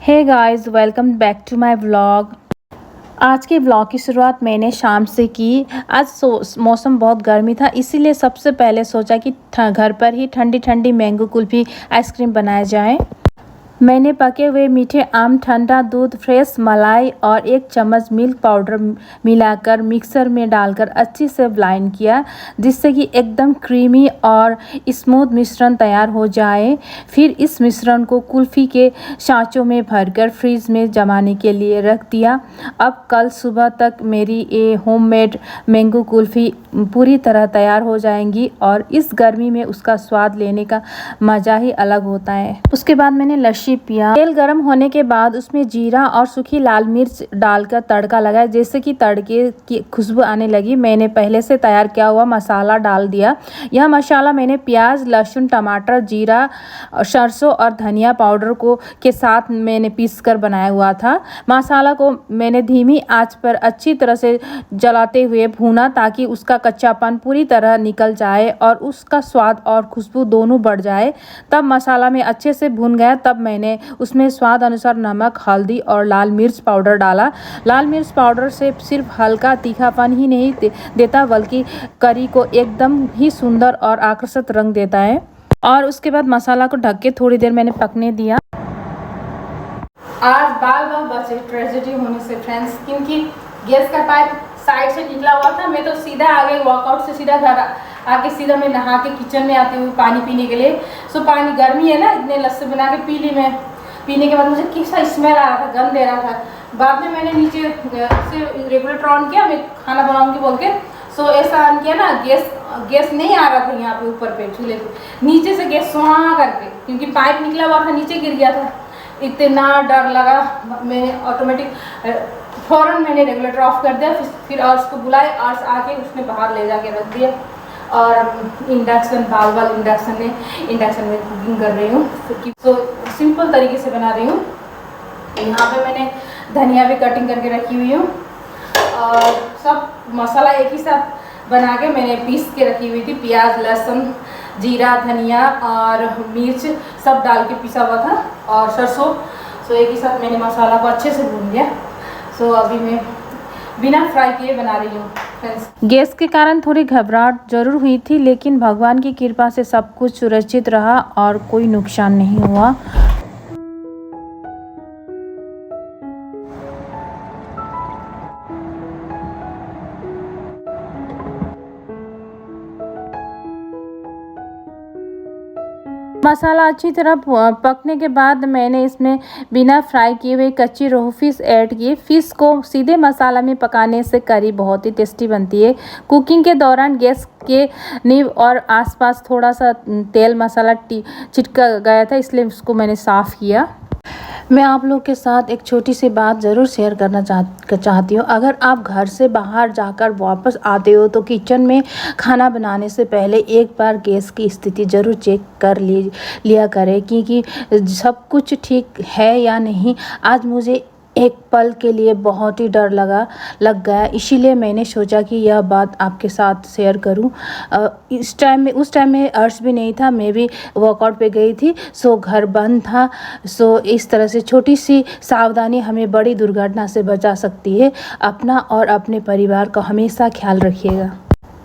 Hey guys, welcome back to my vlog. आज के vlog की शुरुआत मैंने शाम से की। आज मौसम बहुत गर्मी था, इसीलिए सबसे पहले सोचा कि घर पर ही ठंडी ठंडी मैंगो कुल्फी आइसक्रीम बनाया जाए। मैंने पके हुए मीठे आम, ठंडा दूध, फ्रेश मलाई और 1 चम्मच मिल्क पाउडर मिलाकर मिक्सर में डालकर अच्छी से ब्लाइंड किया, जिससे कि एकदम क्रीमी और स्मूथ मिश्रण तैयार हो जाए। फिर इस मिश्रण को कुल्फ़ी के सांचों में भरकर फ्रीज में जमाने के लिए रख दिया। अब कल सुबह तक मेरी ये होममेड मैंगो कुल्फ़ी पूरी तरह तैयार हो जाएंगी और इस गर्मी में उसका स्वाद लेने का मज़ा ही अलग होता है। उसके बाद मैंने लस्सी पिया। तेल गर्म होने के बाद उसमें जीरा और सूखी लाल मिर्च डालकर तड़का लगाया, जैसे कि तड़के की खुशबू आने लगी। मैंने पहले से तैयार किया हुआ मसाला डाल दिया। यह मसाला मैंने प्याज, लहसुन, टमाटर, जीरा, सरसों और धनिया पाउडर को के साथ मैंने पीस कर बनाया हुआ था। मसाला को मैंने धीमी आंच पर अच्छी तरह से जलाते हुए भूना, ताकि उसका कच्चापन पूरी तरह निकल जाए और उसका स्वाद और खुशबू दोनों बढ़ जाए। तब मसाला में अच्छे से भून गया, तब मैंने उसमें स्वाद अनुसार नमक, हल्दी और लाल मिर्च पाउडर डाला। लाल मिर्च पाउडर से सिर्फ हल्का तीखापन ही नहीं देता, बल्कि करी को एकदम ही सुंदर और आकर्षक रंग देता है। और उसके बाद मसाला को ढक के थोड़ी देर मैंने पकने दिया। आज बाल बाल बचे ट्रेजेडी होने से फ्रेंड्स, क्योंकि गैस का पाइप साइड से निकला हुआ था। मैं तो सीधा आ गई, वॉकआउट से सीधा घर आके सीधा मैं नहा के किचन में आती हूँ पानी पीने के लिए। सो पानी गर्मी है ना, इतने लस्सी बना के पी ली मैं। पीने के बाद मुझे कैसा स्मेल आ रहा था, गंध दे रहा था। बाद में मैंने नीचे से रेगुलेटर ऑन किया, मैं खाना बनाऊंगी बोल के। सो ऐसा ऑन किया ना, गैस नहीं आ रहा था यहाँ पे ऊपर पे चूल्हे पे, नीचे से गैस सुहा करके, क्योंकि पाइप निकला हुआ था, नीचे गिर गया था। इतना डर लगा, मैंने ऑटोमेटिक फ़ौरन मैंने रेगुलेटर ऑफ कर दिया। फिर और उसको बुलाए और आके उसने बाहर ले जाके रख दिया। और इंडक्शन बाल इंडक्शन में कुकिंग कर रही हूँ, तो सिंपल तरीके से बना रही हूँ। यहाँ पे मैंने धनिया भी कटिंग करके रखी हुई हूँ और सब मसाला एक ही साथ बना के मैंने पीस के रखी हुई थी। प्याज, लहसुन, जीरा, धनिया और मिर्च सब डाल के पिसा हुआ था और सरसों। सो एक ही साथ मैंने मसाला को अच्छे से भून लिया। सो अभी मैं बिना फ्राई किए बना रही हूँ फ्रेंड्स। गैस के कारण थोड़ी घबराहट जरूर हुई थी, लेकिन भगवान की कृपा से सब कुछ सुरक्षित रहा और कोई नुकसान नहीं हुआ। मसाला अच्छी तरह पकने के बाद मैंने इसमें बिना फ्राई किए हुए कच्ची रोहू फिश ऐड की। फिश को सीधे मसाला में पकाने से करी बहुत ही टेस्टी बनती है। कुकिंग के दौरान गैस के नींव और आसपास थोड़ा सा तेल मसाला चिटका गया था, इसलिए उसको मैंने साफ़ किया। मैं आप लोग के साथ एक छोटी सी बात ज़रूर शेयर करना चाहती हूँ। अगर आप घर से बाहर जाकर वापस आते हो तो किचन में खाना बनाने से पहले एक बार गैस की स्थिति ज़रूर चेक कर लिया करें, क्योंकि सब कुछ ठीक है या नहीं। आज मुझे एक पल के लिए बहुत ही डर लग गया, इसीलिए मैंने सोचा कि यह बात आपके साथ शेयर करूं। उस टाइम में अर्श भी नहीं था, मैं भी वर्कआउट पे गई थी। सो घर बंद था। सो इस तरह से छोटी सी सावधानी हमें बड़ी दुर्घटना से बचा सकती है। अपना और अपने परिवार का हमेशा ख्याल रखिएगा।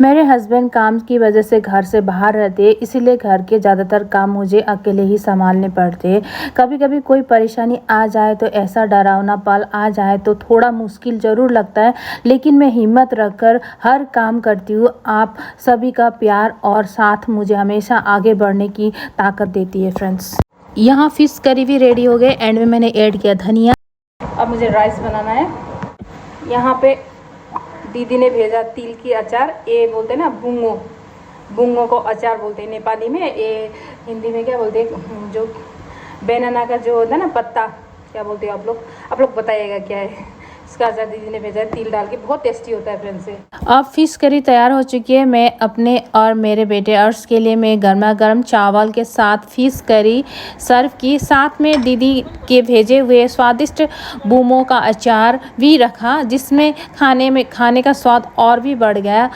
मेरे हस्बैंड काम की वजह से घर से बाहर रहते हैं, इसीलिए घर के ज़्यादातर काम मुझे अकेले ही संभालने पड़ते हैं। कभी कभी कोई परेशानी आ जाए तो, ऐसा डरावना पल आ जाए तो थोड़ा मुश्किल ज़रूर लगता है, लेकिन मैं हिम्मत रखकर हर काम करती हूँ। आप सभी का प्यार और साथ मुझे हमेशा आगे बढ़ने की ताकत देती है फ्रेंड्स। यहाँ फिश करी भी रेडी हो गए। एंड में मैंने ऐड किया धनिया। अब मुझे राइस बनाना है। यहाँ पे दीदी ने भेजा तिल की अचार, ये बोलते हैं ना बुंगो को अचार बोलते हैं नेपाली में। ये हिंदी में क्या बोलते हैं, जो बनाना का जो होता है ना पत्ता, क्या बोलते हैं आप लोग बताइएगा क्या है। इसका अचार दीदी ने भेजा है, तिल डाल के, बहुत टेस्टी होता है फ्रेंड्स से। अब फिश करी तैयार हो चुकी है। मैं अपने और मेरे बेटे अर्श के लिए मैं गर्मा गर्म चावल के साथ फिश करी सर्व की। साथ में दीदी के भेजे हुए स्वादिष्ट बूमों का अचार भी रखा, जिसमें खाने का स्वाद और भी बढ़ गया।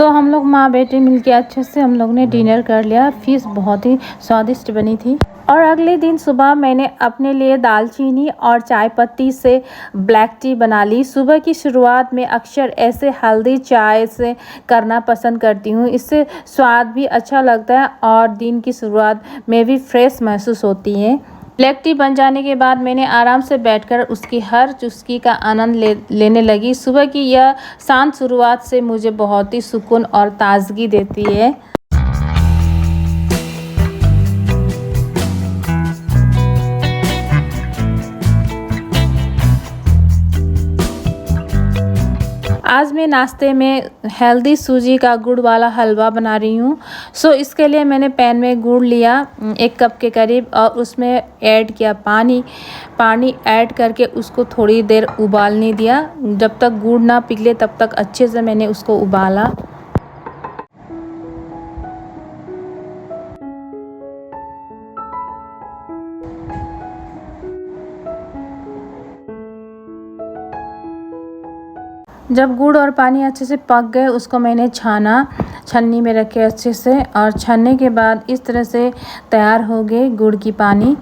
हम लोग माँ बेटे मिलके अच्छे से हम लोग ने डिनर कर लिया। फ़िश बहुत ही स्वादिष्ट बनी थी। और अगले दिन सुबह मैंने अपने लिए दालचीनी और चाय पत्ती से ब्लैक टी बना ली। सुबह की शुरुआत में अक्सर ऐसे हेल्दी चाय से करना पसंद करती हूँ। इससे स्वाद भी अच्छा लगता है और दिन की शुरुआत में भी फ्रेश महसूस होती है। ब्लैक टी बन जाने के बाद मैंने आराम से बैठकर उसकी हर चुस्की का आनंद लेने लगी। सुबह की यह शांत शुरुआत से मुझे बहुत ही सुकून और ताजगी देती है। आज मैं नाश्ते में हेल्दी सूजी का गुड़ वाला हलवा बना रही हूँ। इसके लिए मैंने पैन में गुड़ लिया 1 कप के करीब और उसमें ऐड किया पानी ऐड करके उसको थोड़ी देर उबालने दिया। जब तक गुड़ ना पिघले तब तक अच्छे से मैंने उसको उबाला। जब गुड़ और पानी अच्छे से पक गए उसको मैंने छन्नी में रखे अच्छे से, और छन्ने के बाद इस तरह से तैयार हो गए गुड़ की पानी।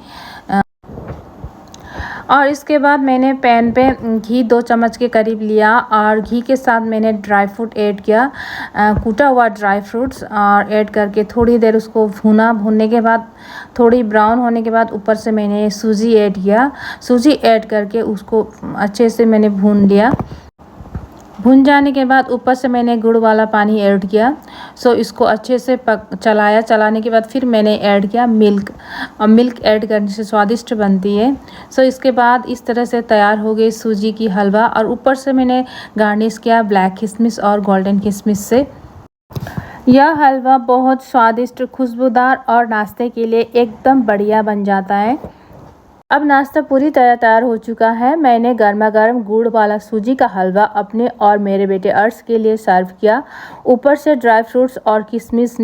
और इसके बाद मैंने पैन पे घी 2 चम्मच के करीब लिया और घी के साथ मैंने ड्राई फ्रूट ऐड किया, कूटा हुआ ड्राई फ्रूट्स और ऐड करके थोड़ी देर उसको भूनने के बाद थोड़ी ब्राउन होने के बाद ऊपर से मैंने सूजी ऐड किया। सूजी ऐड करके उसको अच्छे से मैंने भून लिया। भुन जाने के बाद ऊपर से मैंने गुड़ वाला पानी ऐड किया। इसको अच्छे से चलाने के बाद फिर मैंने ऐड किया मिल्क, और मिल्क ऐड करने से स्वादिष्ट बनती है। इसके बाद इस तरह से तैयार हो गई सूजी की हलवा, और ऊपर से मैंने गार्निश किया ब्लैक किशमिश और गोल्डन किशमिश से। यह हलवा बहुत स्वादिष्ट, खुशबूदार और नाश्ते के लिए एकदम बढ़िया बन जाता है। अब नाश्ता पूरी तरह तैयार हो चुका है। मैंने गर्मा गर्म गुड़ वाला सूजी का हलवा अपने और मेरे बेटे अर्श के लिए सर्व किया। ऊपर से ड्राई फ्रूट्स और किशमिश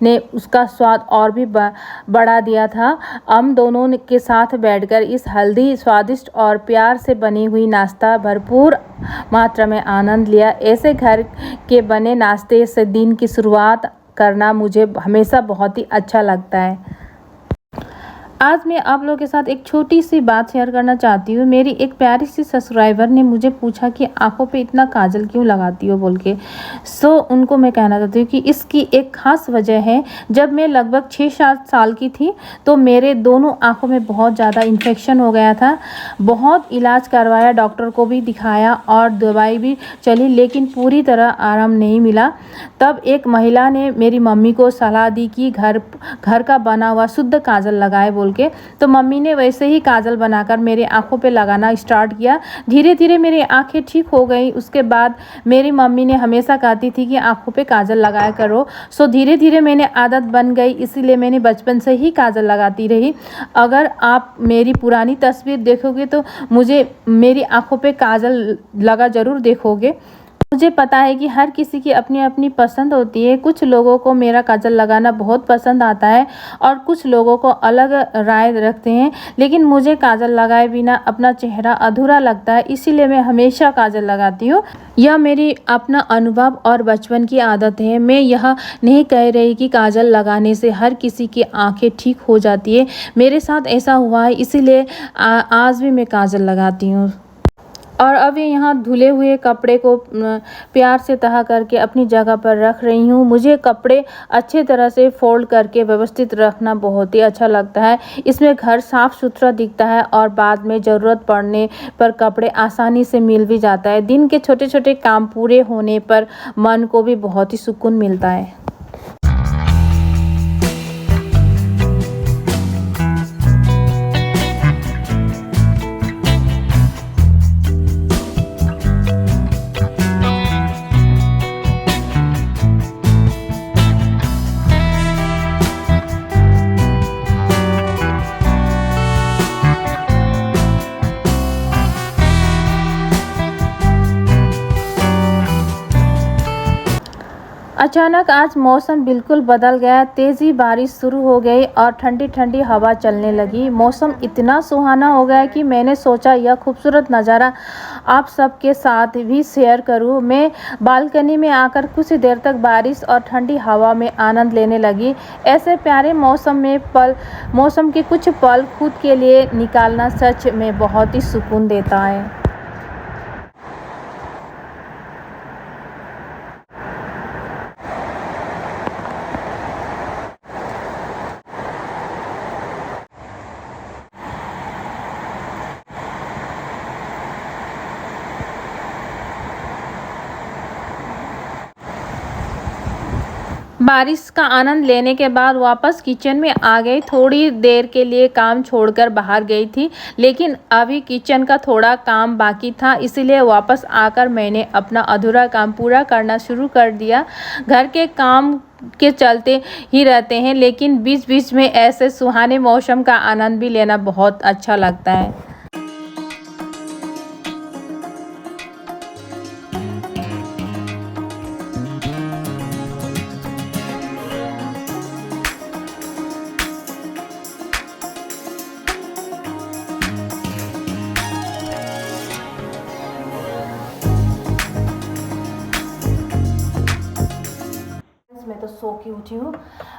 ने उसका स्वाद और भी बढ़ा दिया था। हम दोनों के साथ बैठकर इस हेल्दी, स्वादिष्ट और प्यार से बनी हुई नाश्ता भरपूर मात्रा में आनंद लिया। ऐसे घर के बने नाश्ते से दिन की शुरुआत करना मुझे हमेशा बहुत ही अच्छा लगता है। आज मैं आप लोगों के साथ एक छोटी सी बात शेयर करना चाहती हूँ। मेरी एक प्यारी सी सब्सक्राइबर ने मुझे पूछा कि आंखों पे इतना काजल क्यों लगाती हो बोल के। उनको मैं कहना चाहती हूँ कि इसकी एक ख़ास वजह है। जब मैं लगभग 6-7 साल की थी तो मेरे दोनों आँखों में बहुत ज़्यादा इन्फेक्शन हो गया था। बहुत इलाज करवाया, डॉक्टर को भी दिखाया और दवाई भी चली, लेकिन पूरी तरह आराम नहीं मिला। तब एक महिला ने मेरी मम्मी को सलाह दी कि घर का बना हुआ शुद्ध काजल लगाए बोल के। तो मम्मी ने वैसे ही काजल बनाकर मेरे आंखों पे लगाना स्टार्ट किया। धीरे धीरे मेरी आंखें ठीक हो गई। उसके बाद मेरी मम्मी ने हमेशा कहती थी कि आंखों पे काजल लगाया करो। धीरे धीरे मैंने आदत बन गई, इसीलिए मैंने बचपन से ही काजल लगाती रही। अगर आप मेरी पुरानी तस्वीर देखोगे तो मुझे मेरी आंखों पे काजल लगा ज़रूर देखोगे। मुझे पता है कि हर किसी की अपनी अपनी पसंद होती है। कुछ लोगों को मेरा काजल लगाना बहुत पसंद आता है और कुछ लोगों को अलग राय रखते हैं, लेकिन मुझे काजल लगाए बिना अपना चेहरा अधूरा लगता है, इसीलिए मैं हमेशा काजल लगाती हूँ। यह मेरी अपना अनुभव और बचपन की आदत है। मैं यह नहीं कह रही कि काजल लगाने से हर किसी की आंखें ठीक हो जाती है। मेरे साथ ऐसा हुआ है, इसीलिए आज भी मैं काजल लगाती हूँ। और अब यहाँ धुले हुए कपड़े को प्यार से तह करके अपनी जगह पर रख रही हूँ। मुझे कपड़े अच्छे तरह से फोल्ड करके व्यवस्थित रखना बहुत ही अच्छा लगता है। इसमें घर साफ सुथरा दिखता है और बाद में ज़रूरत पड़ने पर कपड़े आसानी से मिल भी जाता है। दिन के छोटे छोटे काम पूरे होने पर मन को भी बहुत ही सुकून मिलता है। अचानक आज मौसम बिल्कुल बदल गया, तेज़ी बारिश शुरू हो गई और ठंडी ठंडी हवा चलने लगी। मौसम इतना सुहाना हो गया कि मैंने सोचा यह खूबसूरत नज़ारा आप सबके साथ भी शेयर करूं। मैं बालकनी में आकर कुछ देर तक बारिश और ठंडी हवा में आनंद लेने लगी। ऐसे प्यारे मौसम के कुछ पल खुद के लिए निकालना सच में बहुत ही सुकून देता है। बारिश का आनंद लेने के बाद वापस किचन में आ गई। थोड़ी देर के लिए काम छोड़कर बाहर गई थी, लेकिन अभी किचन का थोड़ा काम बाकी था, इसलिए वापस आकर मैंने अपना अधूरा काम पूरा करना शुरू कर दिया। घर के काम के चलते ही रहते हैं, लेकिन बीच बीच में ऐसे सुहाने मौसम का आनंद भी लेना बहुत अच्छा लगता है। मैं तो सो के उठी हूँ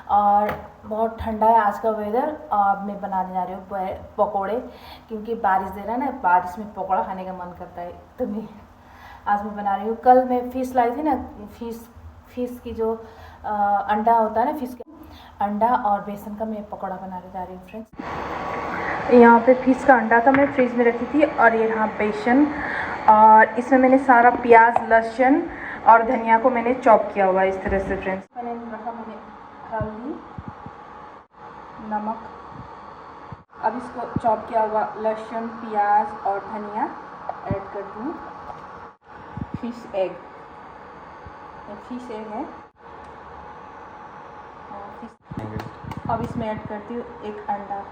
और बहुत ठंडा है आज का वेदर। और मैं बनाने जा रही हूँ पकोड़े, क्योंकि बारिश दे रहा है ना, बारिश में पकोड़ा खाने का मन करता है, तो आज मैं बना रही हूँ। कल मैं फ़िश लाई थी ना, फ़िश की जो अंडा होता है ना, फ़िश का अंडा और बेसन का मैं पकोड़ा बनाने जा रही हूँ फ्रेंड्स। यहाँ पे फ़िश का अंडा था, मैं फ्रिज में रखी थी, और ये यहाँ बेसन, और इसमें मैंने सारा प्याज, लहसुन और धनिया को मैंने चॉप किया हुआ है इस तरह से फ्रेंड्स। मैंने रखा, मैंने हल्दी, नमक, अब इसको चॉप किया हुआ लहसुन, प्याज और धनिया ऐड करती हूँ। फिश एग है, अब इसमें ऐड करती हूँ एक अंडा।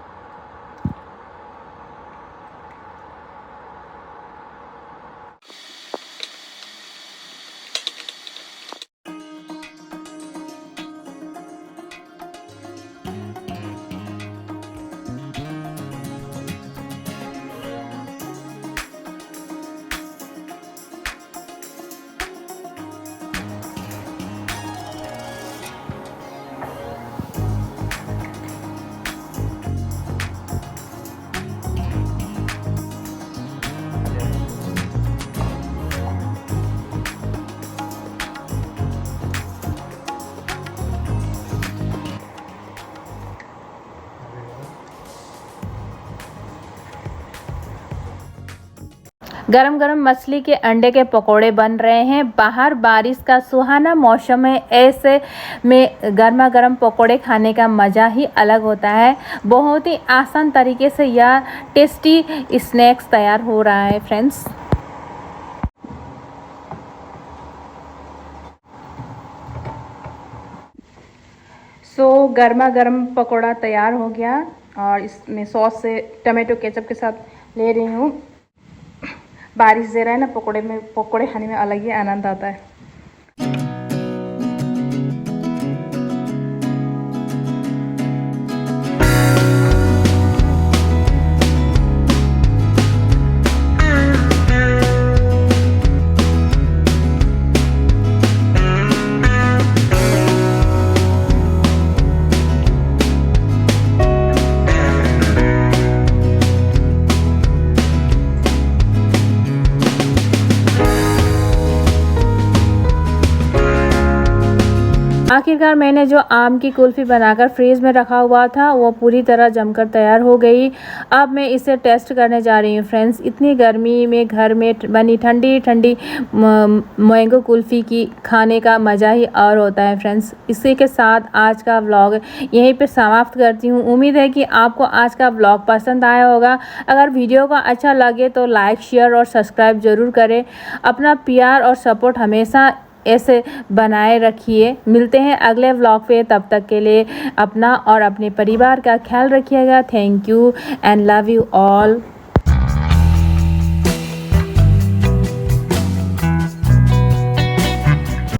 गरम गरम मछली के अंडे के पकोड़े बन रहे हैं। बाहर बारिश का सुहाना मौसम है, ऐसे में गर्मा गर्म पकोड़े खाने का मज़ा ही अलग होता है। बहुत ही आसान तरीके से यह टेस्टी स्नैक्स तैयार हो रहा है फ्रेंड्स। गर्मा गर्म पकोड़ा तैयार हो गया, और इसमें सॉस से टमाटो केचप के साथ ले रही हूँ। बारिश दे रहा है ना, पकोड़े खाने में अलग ही आनंद आता है। आखिरकार मैंने जो आम की कुल्फ़ी बनाकर फ्रीज में रखा हुआ था वो पूरी तरह जमकर तैयार हो गई। अब मैं इसे टेस्ट करने जा रही हूँ फ्रेंड्स। इतनी गर्मी में घर में बनी ठंडी ठंडी मैंगो कुल्फ़ी की खाने का मज़ा ही और होता है फ्रेंड्स। इसी के साथ आज का व्लॉग यहीं पे समाप्त करती हूँ। उम्मीद है कि आपको आज का व्लॉग पसंद आया होगा। अगर वीडियो का अच्छा लगे तो लाइक, शेयर और सब्सक्राइब ज़रूर करें। अपना प्यार और सपोर्ट हमेशा ऐसे बनाए रखिए। मिलते हैं अगले व्लॉग पे, तब तक के लिए अपना और अपने परिवार का ख्याल रखिएगा। Thank you and love you all.